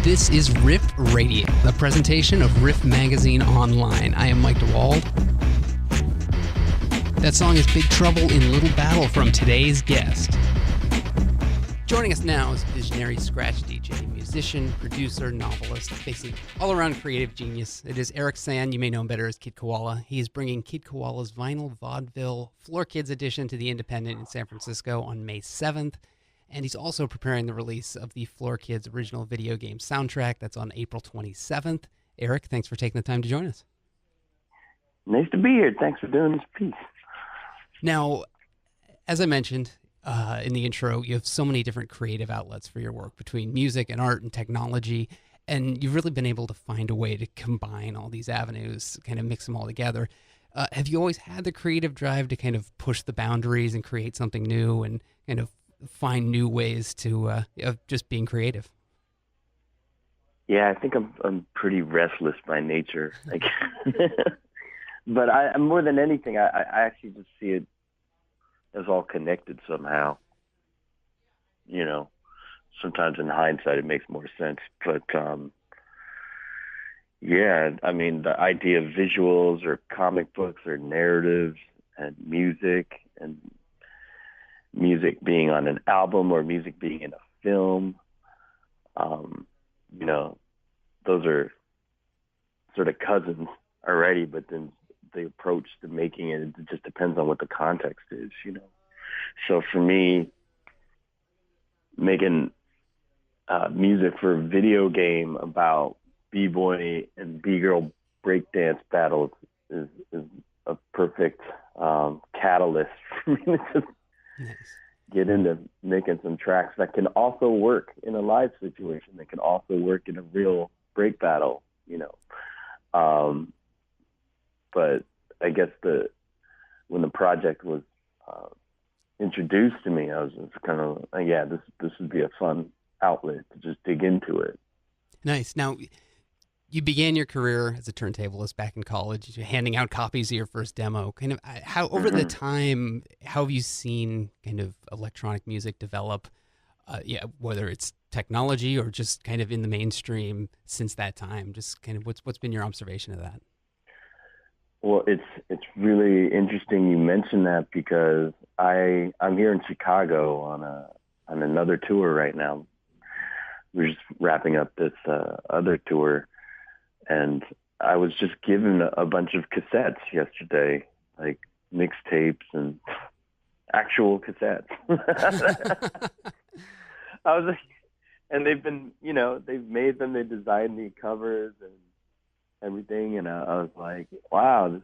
This is RIFF Radio, a presentation of RIFF Magazine Online. I am Mike DeWald. That song is Big Trouble in Little Battle from today's guest. Joining us now is visionary scratch DJ, musician, producer, novelist, basically all-around creative genius. It is Eric Sand. You may know him better as Kid Koala. He is bringing Kid Koala's vinyl Vaudeville Floor Kids edition to the Independent in San Francisco on May 7th. And he's also preparing the release of the Floor Kids original video game soundtrack. That's on April 27th. Eric, thanks for taking the time to join us. Nice to be here. Thanks for doing this piece. Now, as I mentioned in the intro, you have so many different creative outlets for your work between music and art and technology, and you've really been able to find a way to combine all these avenues, kind of mix them all together. Have you always had the creative drive to kind of push the boundaries and create something new and kind of find new ways to of just being creative? Yeah, I think I'm pretty restless by nature. Like, but I more than anything, I actually just see it as all connected somehow. You know, sometimes in hindsight it makes more sense, but yeah, I mean the idea of visuals or comic books or narratives and music being on an album or music being in a film, you know, those are sort of cousins already, but then the approach to making it just depends on what the context is, you know. So for me, making music for a video game about B-boy and B-girl breakdance battles is a perfect catalyst for me to just get into making some tracks that can also work in a live situation, that can also work in a real break battle, you know. But I guess when the project was introduced to me, I was just kind of like, yeah, this would be a fun outlet to just dig into it. Nice. Now, you began your career as a turntablist back in college, handing out copies of your first demo. Kind of how over the time, how have you seen kind of electronic music develop? Whether it's technology or just kind of in the mainstream since that time. Just kind of what's been your observation of that? Well, it's really interesting you mentioned that because I'm here in Chicago on another tour right now. We're just wrapping up this other tour. And I was just given a bunch of cassettes yesterday, like mixtapes and actual cassettes. I was like, and they've been, you know, they've made them, they designed the covers and everything. And I was like, wow,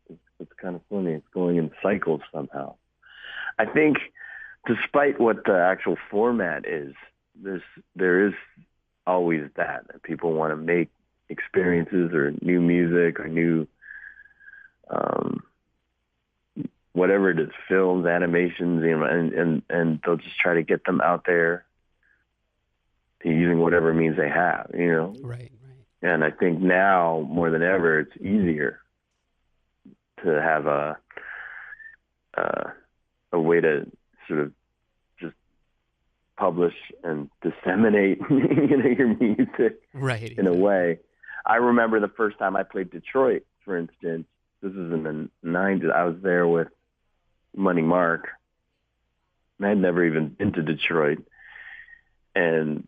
it's kind of funny. It's going in cycles somehow. I think despite what the actual format is, there is always that people want to make experiences or new music or new whatever it is, films, animations, you know, and they'll just try to get them out there using whatever means they have, you know. Right. And I think now more than ever it's easier to have a way to sort of just publish and disseminate you know, your music in a way. I remember the first time I played Detroit, for instance. This is in the 90s. I was there with Money Mark. And I had never even been to Detroit. And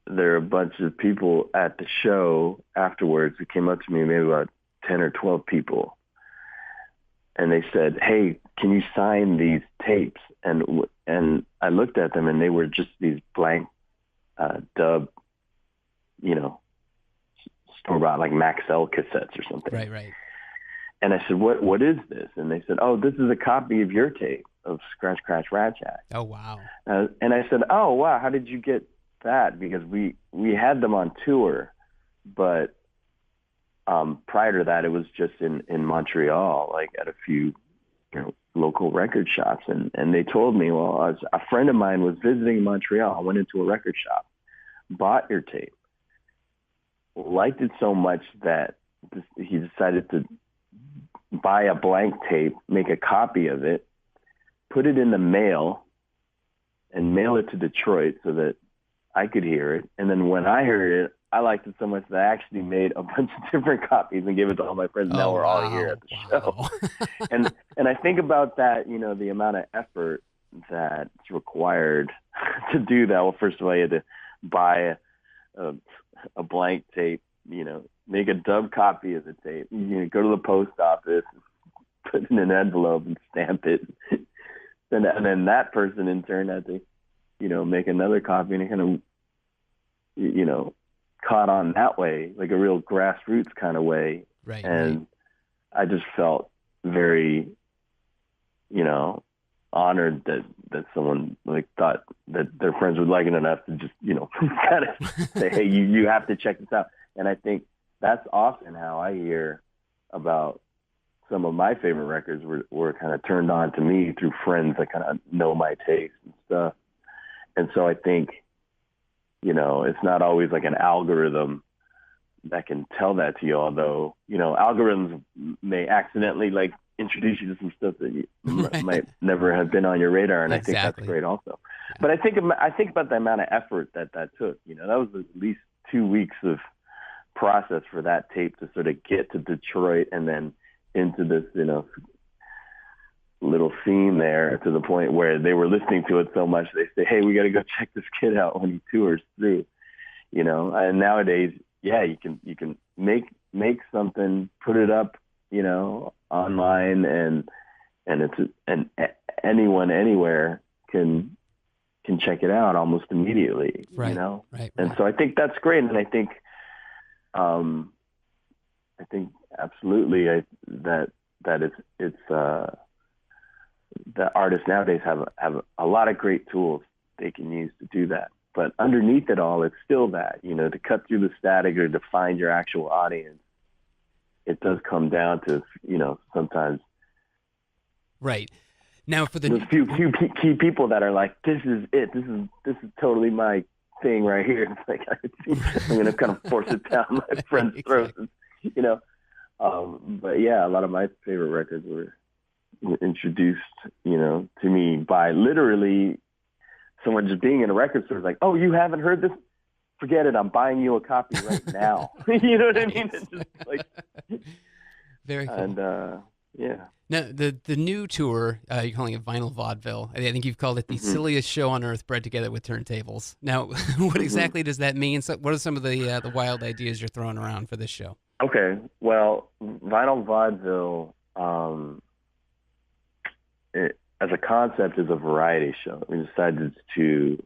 there are a bunch of people at the show afterwards who came up to me, maybe about 10 or 12 people. And they said, hey, can you sign these tapes? And I looked at them, and they were just these blank dub, you know, store-bought like Maxell cassettes or something. Right. And I said, what is this? And they said, oh, this is a copy of your tape of Scratch, Crash, Rat Jack. Oh, wow. And I said, oh, wow, how did you get that? Because we had them on tour, but prior to that, it was just in Montreal, like at a few, you know, local record shops. And they told me, well, a friend of mine was visiting Montreal. I went into a record shop, bought your tape, liked it so much that he decided to buy a blank tape, make a copy of it, put it in the mail, and mail it to Detroit so that I could hear it. And then when I heard it, I liked it so much that I actually made a bunch of different copies and gave it to all my friends. Now we're all here at the show. And I think about that, you know, the amount of effort that's required to do that. Well, first of all, you had to buy a blank tape, you know, make a dub copy of the tape, you know, go to the post office, put it in an envelope and stamp it. And then that person in turn had to, you know, make another copy, and it kind of, you know, caught on that way, like a real grassroots kind of way. Right. And I just felt very, you know, honored that someone like thought that their friends would like it enough to just, you know, kind of say, hey, you have to check this out. And I think that's often how I hear about some of my favorite records were kind of turned on to me through friends that kind of know my taste and stuff. And so I think, you know, it's not always like an algorithm that can tell that to you, although, you know, algorithms may accidentally like introduce you to some stuff that you might never have been on your radar. And Exactly. I think that's great also. Yeah. But I think about the amount of effort that took, you know, that was at least 2 weeks of process for that tape to sort of get to Detroit and then into this, you know, little scene there, to the point where they were listening to it so much they say, hey, we got to go check this kid out when he tours through, you know. And nowadays, yeah, you can make something, put it up, you know, online, and anyone anywhere can check it out almost immediately, right, you know. Right. And so I think that's great, and I think absolutely that it's that artists nowadays have a lot of great tools they can use to do that. But underneath it all, it's still that, you know, to cut through the static or to find your actual audience, it does come down to, you know, sometimes. Right. Now for there's few key people that are like, this is it. This is totally my thing right here. It's like, I'm going to kind of force it down my friend's throat, you know. But yeah, a lot of my favorite records were introduced, you know, to me by literally someone just being in a record store, like, oh, you haven't heard this? Forget it. I'm buying you a copy right now. You know what I mean? It's just like very cool. And yeah. Now the new tour, you're calling it Vinyl Vaudeville. I think you've called it the silliest show on earth bred together with turntables. Now, what exactly does that mean? So what are some of the wild ideas you're throwing around for this show? Okay, well, Vinyl Vaudeville, as a concept, is a variety show. We decided to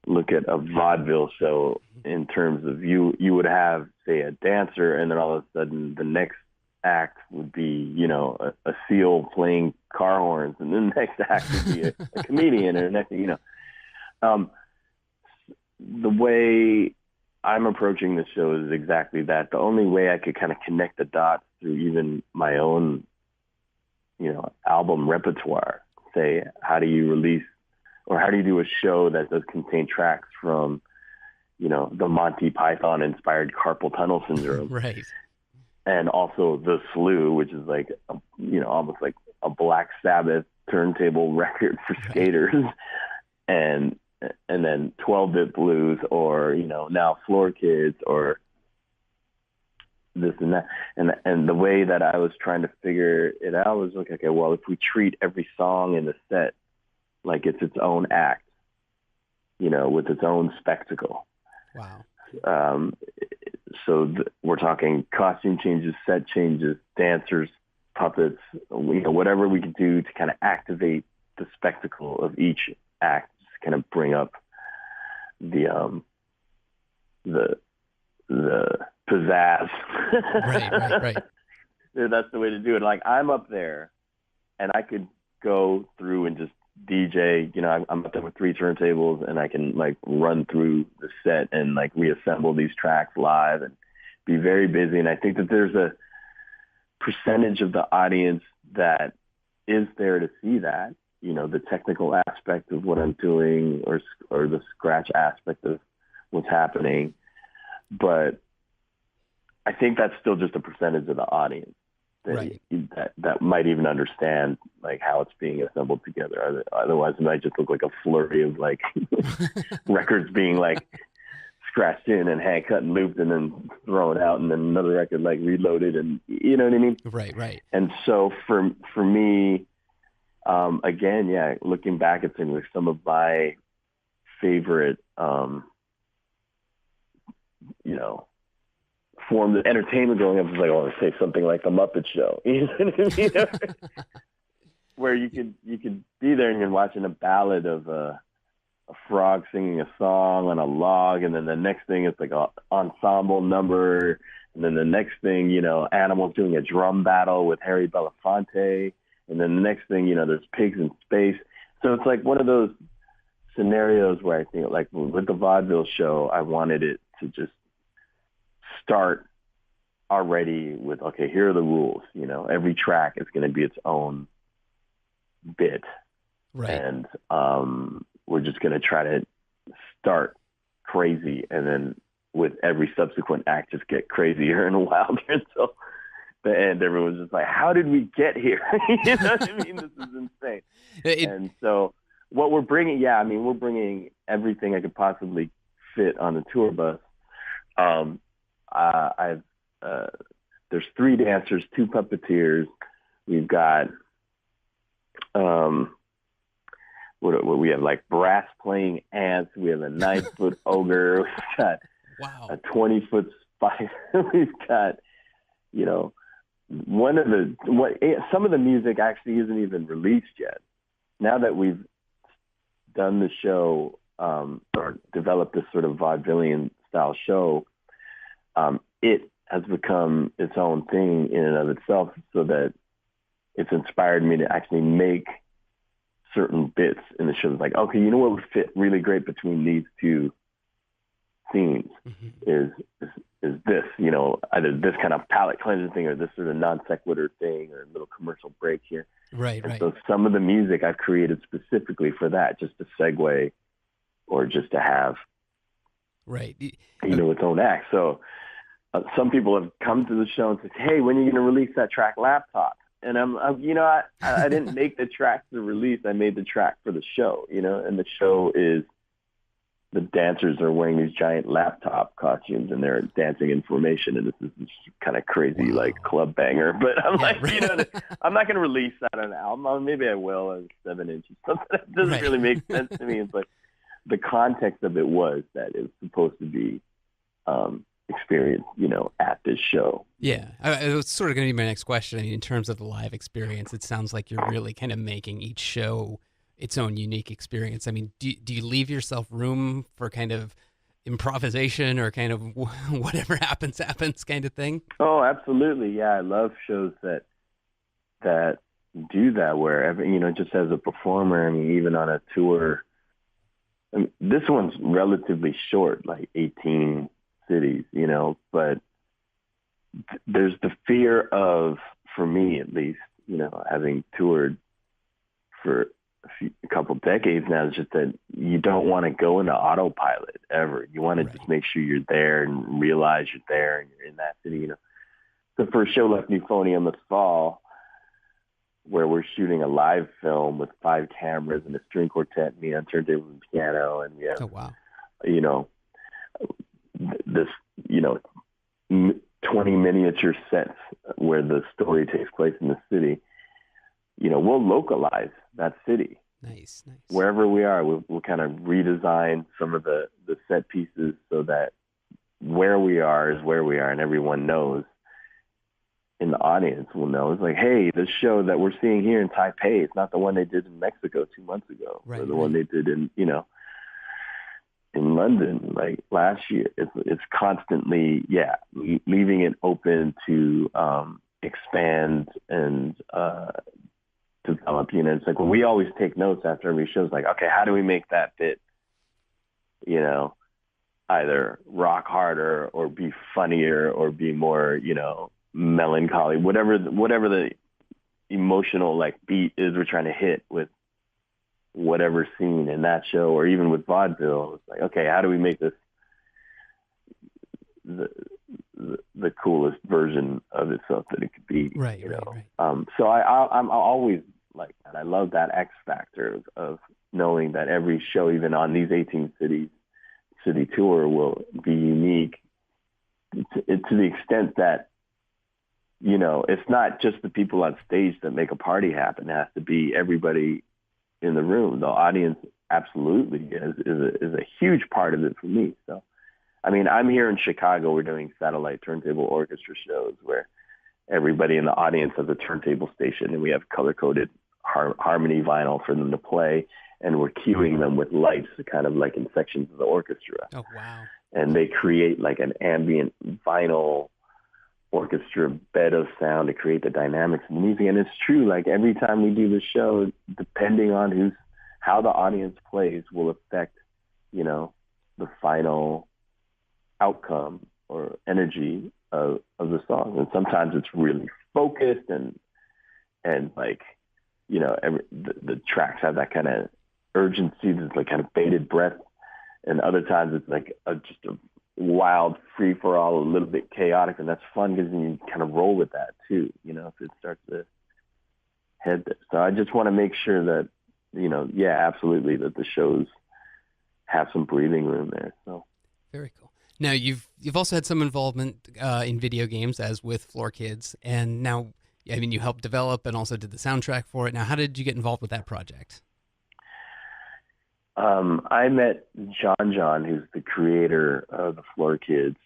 look at a vaudeville show in terms of you would have, say, a dancer, and then all of a sudden the next act would be, you know, a seal playing car horns, and then the next act would be a comedian, or next, you know. The way I'm approaching this show is exactly that. The only way I could kind of connect the dots through even my own, you know, album repertoire, say, how do you release, or how do you do a show that does contain tracks from, you know, the Monty Python inspired carpal tunnel syndrome, right? And also the Slew, which is like, you know, almost like a Black Sabbath turntable record for skaters, and then 12-bit blues, or, you know, now Floor Kids, or this and that. And the way that I was trying to figure it out was like, okay, well, if we treat every song in the set like it's its own act, you know, with its own spectacle. Wow. So we're talking costume changes, set changes, dancers, puppets, you know, whatever we can do to kind of activate the spectacle of each act, just kind of bring up the pizzazz. Right. That's the way to do it. Like, I'm up there, and I could go through and just DJ, you know, I'm up there with 3 turntables, and I can like run through the set and like reassemble these tracks live and be very busy. And I think that there's a percentage of the audience that is there to see that, you know, the technical aspect of what I'm doing, or the scratch aspect of what's happening. But I think that's still just a percentage of the audience. that might even understand like how it's being assembled together. Otherwise, it might just look like a flurry of like records being like scratched in and hand cut and looped and then thrown out, and then another record like reloaded, and you know what I mean? Right. And so for me, again, looking back at things, like some of my favorite, forms of entertainment growing up was like, oh, say something like The Muppet Show, you know what I mean? Where you could be there and you're watching a ballad of a frog singing a song on a log, and then the next thing is like an ensemble number, and then the next thing, animals doing a drum battle with Harry Belafonte, and then the next thing, there's pigs in space. So it's like one of those scenarios where I think, like with the Vaudeville show, I wanted it to just start already with, okay, here are the rules. Every track is going to be its own bit, right? And we're just going to try to start crazy, and then with every subsequent act, just get crazier and wilder until the end. Everyone's just like, how did we get here? You know what I mean? This is insane. And so what we're bringing, we're bringing everything I could possibly fit on the tour bus. There's 3 dancers, 2 puppeteers. We've got, what we have, like brass playing ants. We have a 9-foot ogre. We've got a 20-foot spider. We've got, some of the music actually isn't even released yet. Now that we've done the show, or developed this sort of vaudevillian style show, it has become its own thing in and of itself, so that it's inspired me to actually make certain bits in the show. It's like, okay, you know what would fit really great between these 2 scenes is this, either this kind of palate cleansing thing or this sort of non sequitur thing or a little commercial break here. Right. So some of the music I've created specifically for that, just to segue or just to have, its own act. So some people have come to the show and said, hey, when are you going to release that track Laptop? And I didn't make the track to release. I made the track for the show, and the show is the dancers are wearing these giant laptop costumes and they're dancing in formation. And this is this kind of crazy, like club banger. But I'm I'm not going to release that on an album. Maybe I will, as 7 inches. That doesn't really make sense to me. But the context of it was that it was supposed to be experience, at this show. Yeah, it was sort of going to be my next question. I mean, in terms of the live experience, it sounds like you're really kind of making each show its own unique experience. I mean, do you leave yourself room for kind of improvisation or kind of whatever happens kind of thing? Oh, absolutely. Yeah, I love shows that do that, where just as a performer. I mean, even on a tour. I mean, this one's relatively short, like 18 cities, but there's the fear of, for me at least, having toured for a couple decades now, is just that you don't want to go into autopilot ever. You want to just make sure you're there and realize you're there and you're in that city. The first show left me euphonium this fall, where we're shooting a live film with 5 cameras and a string quartet, me on turntable and piano, and we have, this, 20 miniature sets where the story takes place in the city. We'll localize that city. Nice. Wherever we are, we'll kind of redesign some of the set pieces so that where we are is where we are, and everyone knows. In the audience will know. It's like, hey, the show that we're seeing here in Taipei, it's not the one they did in Mexico 2 months ago, or the one they did in London like last year. It's constantly leaving it open to expand and develop. It's like, when we always take notes after every show. It's like, okay, how do we make that fit? Either rock harder or be funnier or be more melancholy, whatever the emotional like beat is we're trying to hit with whatever scene in that show, or even with vaudeville. It's like, okay, how do we make this the the coolest version of itself that it could be. Right. So I'm always like that. I love that X factor of knowing that every show, even on these 18 city tour, will be unique to the extent that, it's not just the people on stage that make a party happen. It has to be everybody in the room. The audience absolutely is a huge part of it for me. So, I mean, I'm here in Chicago. We're doing satellite turntable orchestra shows where everybody in the audience has a turntable station, and we have color-coded harmony vinyl for them to play, and we're cueing them with lights, kind of like in sections of the orchestra. Oh, wow. And they create like an ambient vinyl orchestra bed of sound to create the dynamics of the music. And it's true, like every time we do the show, depending on how the audience plays will affect, the final outcome or energy of the song. And sometimes it's really focused and like, the tracks have that kind of urgency, that's like kind of bated breath. And other times it's like just a wild free for all, a little bit chaotic, and that's fun because you kind of roll with that too, if it starts to head there. So I just want to make sure that, absolutely, that the shows have some breathing room there. So very cool. Now you've also had some involvement in video games, as with Floor Kids, and now, I mean, you helped develop and also did the soundtrack for it. Now, how did you get involved with that project? I met John, who's the creator of the Floor Kids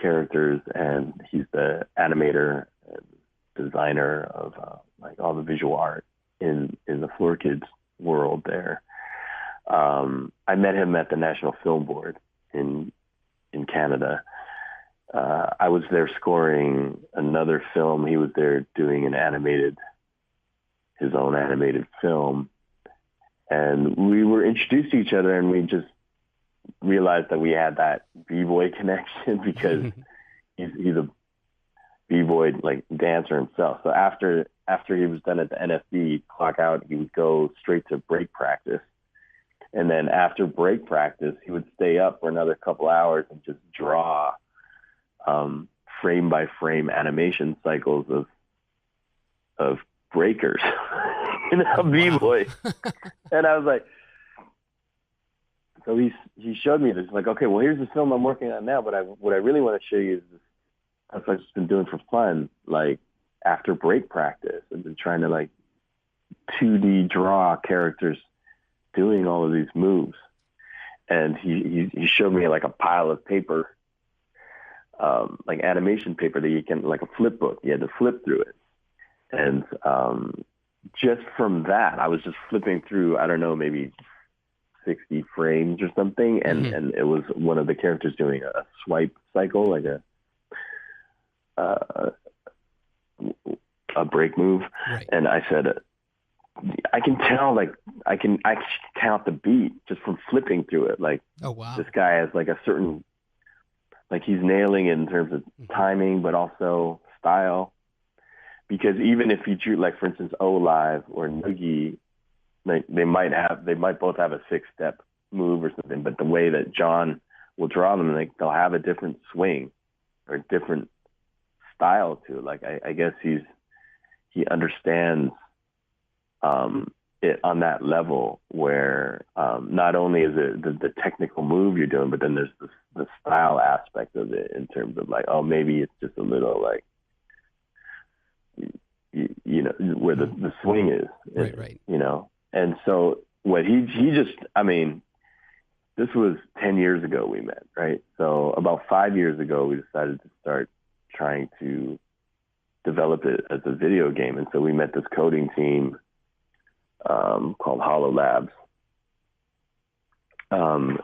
characters, and he's the animator and designer of like all the visual art in the Floor Kids world there. I met him at the National Film Board in Canada. I was there scoring another film. He was there doing his own animated film. And we were introduced to each other, and we just realized that we had that b-boy connection because he's a b-boy like dancer himself. So after he was done at the NFB, clock out, he would go straight to break practice. And then after break practice, he would stay up for another couple hours and just draw frame by frame animation cycles of breakers. B-boy. And I was like, so he showed me this, like, okay, well, here's the film I'm working on now, but what I really want to show you is this stuff I've just been doing for fun, like after break practice. I've been trying to like 2D draw characters doing all of these moves. And he showed me like a pile of paper, like animation paper that you can, like a flip book, you had to flip through it. And just from that, I was just flipping through, I don't know, maybe 60 frames or something, and it was one of the characters doing a swipe cycle, like a break move. Right. And I said, I can tell, like, I can count the beat just from flipping through it. Like, oh, wow. This guy has like a certain, like he's nailing it in terms of timing, but also style. Because even if you drew, like, for instance, O-Live or Noogie, like they might both have a 6-step move or something, but the way that John will draw them, like they'll have a different swing or a different style to it. Like I guess he understands it on that level where not only is it the technical move you're doing, but then there's the style aspect of it in terms of like, oh, maybe it's just a little like, where the swing is, right. And so what he just, I mean, this was 10 years ago we met, right? So about 5 years ago, we decided to start trying to develop it as a video game. And so we met this coding team called Hollow Labs. And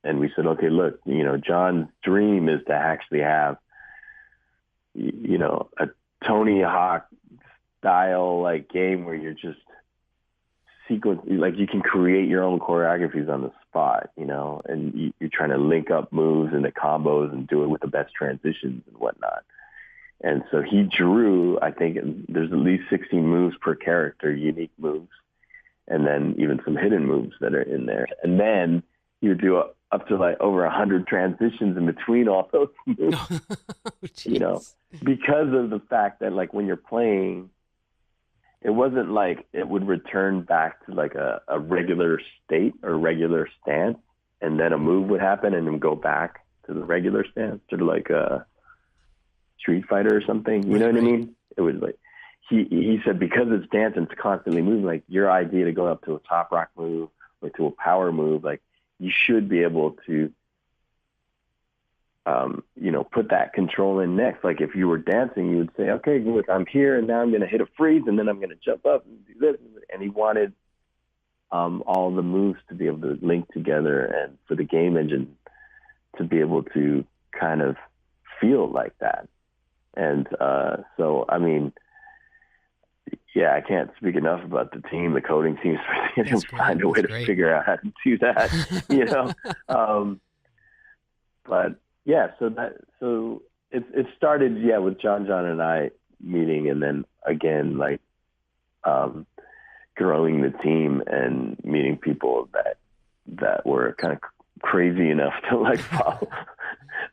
we said, okay, look, John's dream is to actually have, a Tony Hawk style like game where you're just like you can create your own choreographies on the spot, and you're trying to link up moves into combos and do it with the best transitions and whatnot. And so he drew, I think there's at least 16 moves per character, unique moves, and then even some hidden moves that are in there. And then you would do up to like over 100 transitions in between all those moves. You know, because of the fact that like when you're playing, it wasn't like it would return back to like a regular state or regular stance, and then a move would happen and then go back to the regular stance, sort of like a Street Fighter or something. You know what I mean? It was like, he said, because it's dance and it's constantly moving, like your idea to go up to a top rock move or to a power move, like you should be able to, you know, put that control in next. Like if you were dancing, you would say, okay, look, I'm here and now I'm going to hit a freeze and then I'm going to jump up and do this. And he wanted all the moves to be able to link together and for the game engine to be able to kind of feel like that. And so, I mean, yeah, I can't speak enough about the team, the coding teams, for them to find a way to figure out how to do that, you know? But yeah, so it started, yeah, with John and I meeting, and then again, like, growing the team and meeting people that were kind of crazy enough to like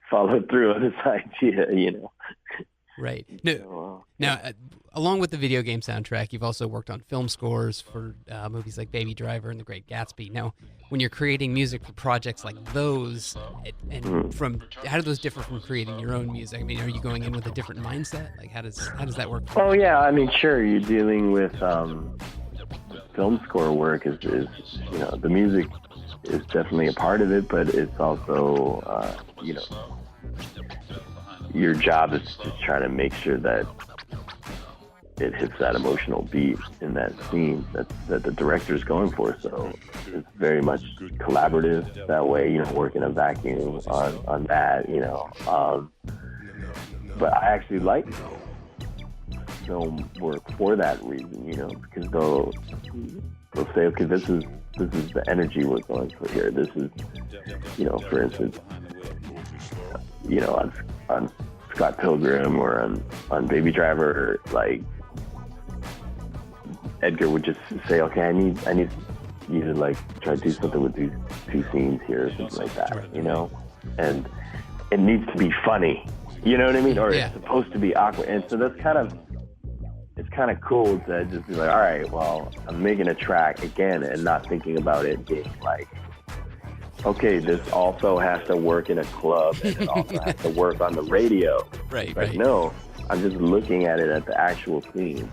follow through on this idea, you know? Right. Now, along with the video game soundtrack, you've also worked on film scores for movies like Baby Driver and The Great Gatsby. Now, when you're creating music for projects like those, how do those differ from creating your own music? I mean, are you going in with a different mindset? Like, how does that work? Oh yeah, I mean, sure. You're dealing with film score work is you know, the music is definitely a part of it, but it's also you know, your job is to try to make sure that it hits that emotional beat in that scene that the director is going for. So it's very much collaborative that way, you know, work in a vacuum on that, you know. But I actually like film work for that reason, you know, because they'll say, okay, this is the energy we're going for here. This is, you know, for instance, you know, on Scott Pilgrim or on Baby Driver, like Edgar would just say, okay, I need you to like try to do something with these two scenes here or something like that, you know? And it needs to be funny, you know what I mean? Or it's supposed to be awkward. And so it's kind of cool to just be like, all right, well, I'm making a track again and not thinking about it being like, okay, this also has to work in a club and it also has to work on the radio. Right. No, I'm just looking at it at the actual scene.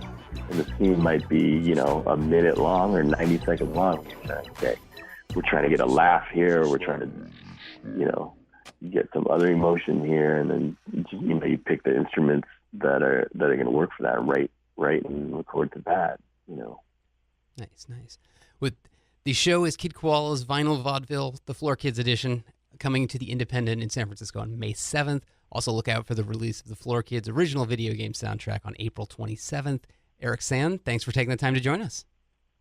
And the scene might be, you know, a minute long or 90 seconds long. Okay, we're trying to get a laugh here. Or we're trying to, you know, get some other emotion here. And then, you know, you pick the instruments that are going to work for that, right, and record to that, you know. Nice. The show is Kid Koala's Vinyl Vaudeville, the Floor Kids edition, coming to the Independent in San Francisco on May 7th. Also look out for the release of the Floor Kids original video game soundtrack on April 27th. Eric Sand, thanks for taking the time to join us.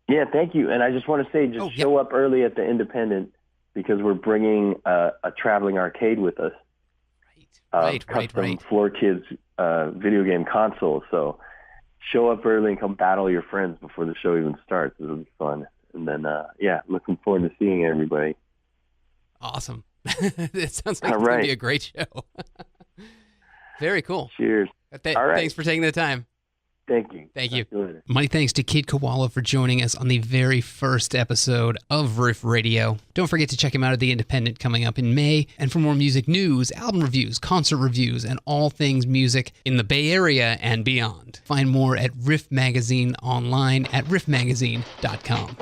Yeah, thank you. And I just want to say, show up early at the Independent because we're bringing a traveling arcade with us. Custom Floor Kids video game console. So show up early and come battle your friends before the show even starts. It'll be fun. And then, looking forward to seeing everybody. Awesome. It sounds like it's going to be a great show. Very cool. Cheers. Thanks for taking the time. Thank you. Many thanks to Kid Koala for joining us on the very first episode of RIFF Radio. Don't forget to check him out at The Independent coming up in May. And for more music news, album reviews, concert reviews, and all things music in the Bay Area and beyond. Find more at RIFF Magazine online at riffmagazine.com.